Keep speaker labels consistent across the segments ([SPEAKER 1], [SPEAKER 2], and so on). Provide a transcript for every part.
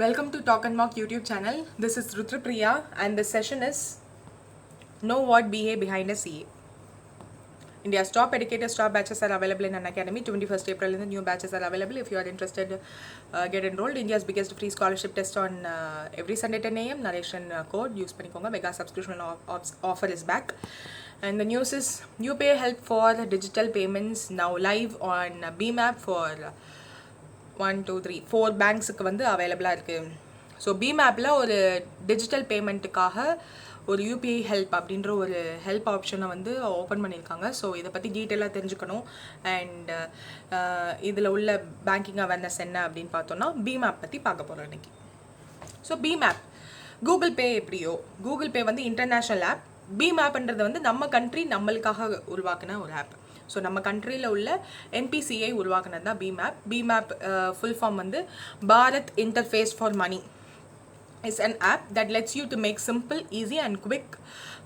[SPEAKER 1] Welcome to Talk and Mock YouTube channel. This is Rudrapriya and the session is Know What BA Behind a CA. India's top educators top batches are available in Unacademy. 21st April the new batches are available. If you are interested, get enrolled. India's biggest free scholarship test on every Sunday 10 a.m. Narration code use panikonga. Mega subscription offer is back. And the news is UPI help for digital payments now live on BMAP for 1 2 3 4 பேங்க்ஸுக்கு வந்து அவைலபிளாக இருக்குது. So பிமேப்பில் ஒரு digital பேமெண்ட்டுக்காக ஒரு UPI help அப்படின்ற ஒரு help ஆப்ஷனை வந்து open பண்ணியிருக்காங்க. ஸோ இதை பற்றி டீட்டெயிலாக தெரிஞ்சுக்கணும். அண்ட் இதில் உள்ள பேங்கிங் அவேர்னஸ் என்ன அப்படின்னு பார்த்தோன்னா பிமேப் பற்றி பார்க்க போகிறோம் இன்றைக்கி. ஸோ பிமேப் கூகுள் பே எப்படியோ, கூகுள் பே வந்து இன்டர்நேஷ்னல் ஆப். பிமேப்ன்றது வந்து நம்ம கண்ட்ரி நம்மளுக்காக உருவாக்குன ஒரு ஆப். ஸோ நம்ம கண்ட்ரியில் உள்ள என்பிசிஐ உருவாக்குனது தான் பிமேப். பிமேப் ஃபுல் ஃபார்ம் வந்து Bharat interface for money is an app that lets you to make simple, easy and quick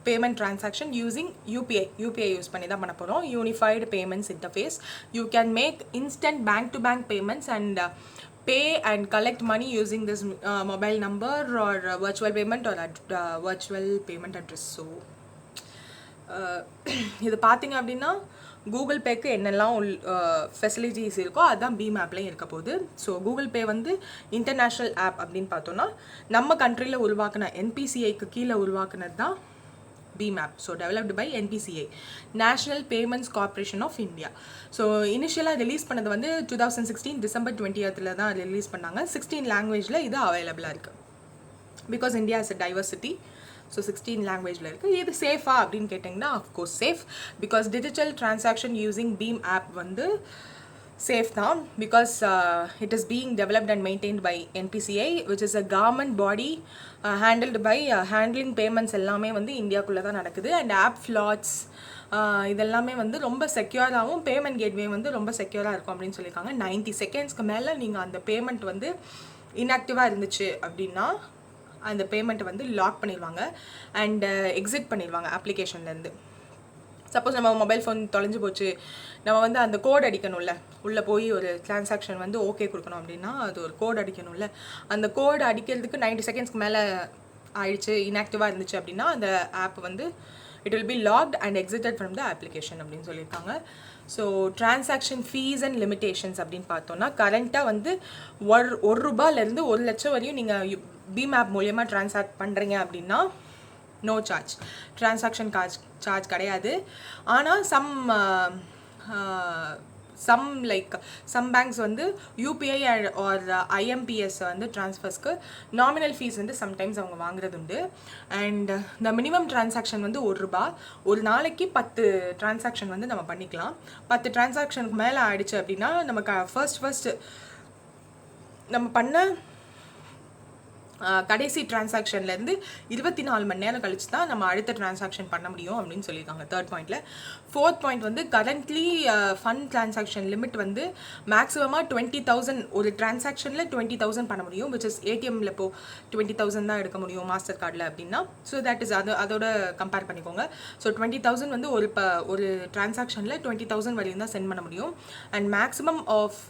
[SPEAKER 1] payment transaction using UPI. UPI use பண்ணி தான் பண்ண போகிறோம். Unified Payments Interface. You can make instant bank-to-bank payments and pay and collect money using this mobile number or virtual payment or virtual payment address. So இது பார்த்தீங்க அப்படின்னா Google bag என்னெல்லாம் facilities இருக்கோ அதுதான் பிமேப்லேயும் இருக்க போகுது. ஸோ கூகுள் பே வந்து international app அப்படின்னு பார்த்தோன்னா நம்ம கண்ட்ரியில் உருவாக்குன என்பிசிஐக்கு கீழே உருவாக்குனது தான் BHIM app. So developed by NPCI, national payments corporation of India. So இனிஷியலாக ரிலீஸ் பண்ணது வந்து 2016 டிசம்பர் 20th தான் ரிலீஸ் பண்ணாங்க. 16 லாங்குவேஜில் இது அவைலபிளாக இருக்குது. Because India is a diversity. So 16 லாங்குவேஜில் இருக்குது. இது சேஃபா அப்படின்னு கேட்டிங்கன்னா of course safe. Because digital transaction using BHIM app வந்து சேஃப் தான். Because it is being developed and maintained by NPCI which is a government body handled by handling payments எல்லாமே வந்து இந்தியாவுக்குள்ளே தான் நடக்குது. அண்ட் ஆப் ஃப்ளாட்ஸ் இதெல்லாமே வந்து ரொம்ப செக்யூராகவும் பேமெண்ட் கேட்வே வந்து ரொம்ப செக்யூராக இருக்கும் அப்படின்னு சொல்லியிருக்காங்க. 90 செகண்ட்ஸ்க்கு மேலே நீங்கள் அந்த பேமெண்ட் வந்து இன்ஆக்டிவாக இருந்துச்சு அப்படின்னா அந்த பேமெண்ட்டை வந்து லாக் பண்ணிடுவாங்க அண்ட் எக்ஸிட் பண்ணிடுவாங்க அப்ளிகேஷன்லேருந்து. சப்போஸ் நம்ம மொபைல் ஃபோன் தொலைஞ்சு போச்சு, நம்ம வந்து அந்த கோட் அடிக்கணும்ல, உள்ளே போய் ஒரு டிரான்சாக்ஷன் வந்து ஓகே கொடுக்கணும் அப்படின்னா அது ஒரு கோட் அடிக்கணும்ல, அந்த கோட் அடிக்கிறதுக்கு 90 செகண்ட்ஸ்க்கு மேலே ஆயிடுச்சு, இன்ஆக்டிவாக இருந்துச்சு அப்படின்னா அந்த ஆப் வந்து it will be locked and existed from the application அப்படின்னு சொல்லியிருக்காங்க. So transaction fees and limitations அப்படின்னு பார்த்தோன்னா கரண்ட்டாக வந்து ₹1 1 லட்சம் வரையும் நீங்கள் பிமேப் மூலியமாக ட்ரான்சாக்ட் பண்ணுறீங்க அப்படின்னா நோ சார்ஜ், டிரான்சாக்ஷன் சார்ஜ் கிடையாது. ஆனால் சம் பேங்க்ஸ் வந்து யூபிஐ ஆர் ஐஎம்பிஎஸ் வந்து ட்ரான்ஸ்ஃபர்ஸ்க்கு நாமினல் ஃபீஸ் வந்து சம்டைம்ஸ் அவங்க வாங்குறது உண்டு. அண்ட் இந்த மினிமம் டிரான்சாக்ஷன் வந்து ₹1. ஒரு நாளைக்கு 10 டிரான்சாக்ஷன் வந்து நம்ம பண்ணிக்கலாம். 10 டிரான்சாக்ஷனுக்கு மேலே ஆயிடுச்சு அப்படின்னா நமக்கு ஃபர்ஸ்ட் நம்ம பண்ண கடைசி டிரான்சாக்ஷன்லேருந்து 24 மணி நேரம் கழிச்சு தான் நம்ம அடுத்த டிரான்சாக்ஷன் பண்ண முடியும் அப்படின்னு சொல்லியிருக்காங்க. 3rd பாயிண்டில். 4th பாயிண்ட் வந்து கரண்ட்லி ஃபண்ட் டிரான்சாக்ஷன் லிமிட் வந்து மேக்ஸிமமாக 20,000 ஒரு டிரான்சாக்ஷனில் 20,000 பண்ண முடியும். விச் இஸ் ஏடிஎம்மில் இப்போது 20,000 தான் எடுக்க முடியும் மாஸ்டர் கார்டில் அப்படின்னா. ஸோ தட் இஸ் அதோட கம்பேர் பண்ணிக்கோங்க. ஸோ 20,000 வந்து ஒரு டிரான்சாக்ஷனில் 20,000 வரையும் தான் சென்ட் பண்ண முடியும். And maximum of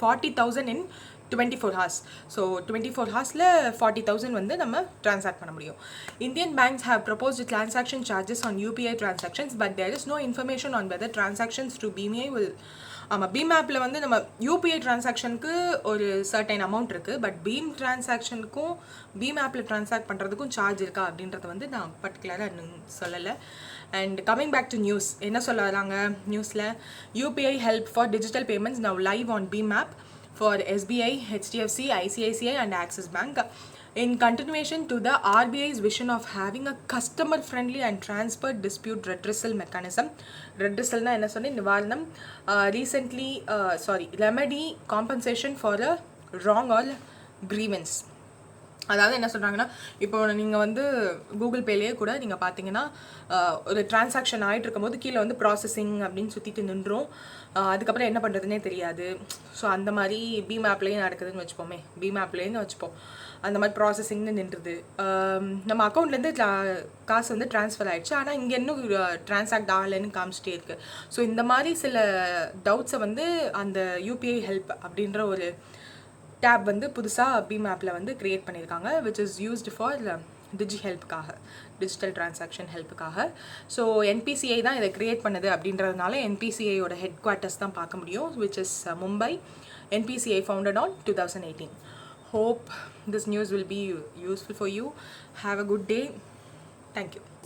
[SPEAKER 1] 40,000 in 24 hours. So 24 ஹவர்ஸில் 40,000 வந்து நம்ம ட்ரான்சாக்ட் பண்ண முடியும். Indian banks have proposed transaction charges on UPI transactions but there is no information on whether transactions to பிமிஐ வில். ஆமாம், பிமேப்பில் வந்து நம்ம யூபிஐ டிரான்சாக்ஷனுக்கு ஒரு சர்டைன் அமௌண்ட் இருக்குது. பட் பீம் டிரான்சாக்ஷனுக்கும் பிமேப்பில் ட்ரான்சாக்ட் பண்ணுறதுக்கும் சார்ஜ் இருக்கா அப்படின்றத வந்து நான் பர்டிகுலராக இன்னும் சொல்லலை. And coming back to news, என்ன சொல்ல வராங்க நியூஸில்? UPI help for digital payments now live on BHIM app for SBI, HDFC, ICICI and Axis Bank in continuation to the RBI's vision of having a customer friendly and transparent dispute redressal mechanism. Redressal na enna sonna nivaranam, recently remedy compensation for a wrong or grievance. அதாவது என்ன சொல்கிறாங்கன்னா, இப்போ நீங்கள் வந்து Google பேலேயே கூட நீங்கள் பார்த்தீங்கன்னா ஒரு டிரான்சாக்ஷன் ஆகிட்டு இருக்கும்போது கீழே வந்து ப்ராசஸிங் அப்படின்னு சுற்றிட்டு நின்றோம். அதுக்கப்புறம் என்ன பண்ணுறதுனே தெரியாது. ஸோ அந்த மாதிரி பிமேப்லேயே நடக்குதுன்னு வச்சுப்போமே, பிமேப்லேருந்து வச்சுப்போம், அந்த மாதிரி ப்ராசஸிங்னு நின்றுது. நம்ம அக்கௌண்ட்லேருந்து காசு வந்து ட்ரான்ஸ்ஃபர் ஆகிடுச்சு, ஆனால் இங்கே இன்னும் ட்ரான்சாக்ட் ஆகலைன்னு காமிச்சிட்டே இருக்குது. ஸோ இந்த மாதிரி சில டவுட்ஸை வந்து அந்த யூபிஐ ஹெல்ப் அப்படின்ற ஒரு டேப் வந்து புதுசாக பீம் ஆப்பில் வந்து க்ரியேட் பண்ணியிருக்காங்க, விச் இஸ் யூஸ்டு ஃபார் ஹெல்ப்புக்காக, டிஜிட்டல் டிரான்சாக்ஷன் ஹெல்ப்புக்காக. ஸோ என்பிசிஐ தான் இதை க்ரியேட் பண்ணுது அப்படின்றதுனால என்பிசிஐயோட ஹெட் குவார்ட்டர்ஸ் தான் பார்க்க முடியும், which is Mumbai. NPCI founded on 2018. Hope this news will be useful for you. Have a good day. Thank you.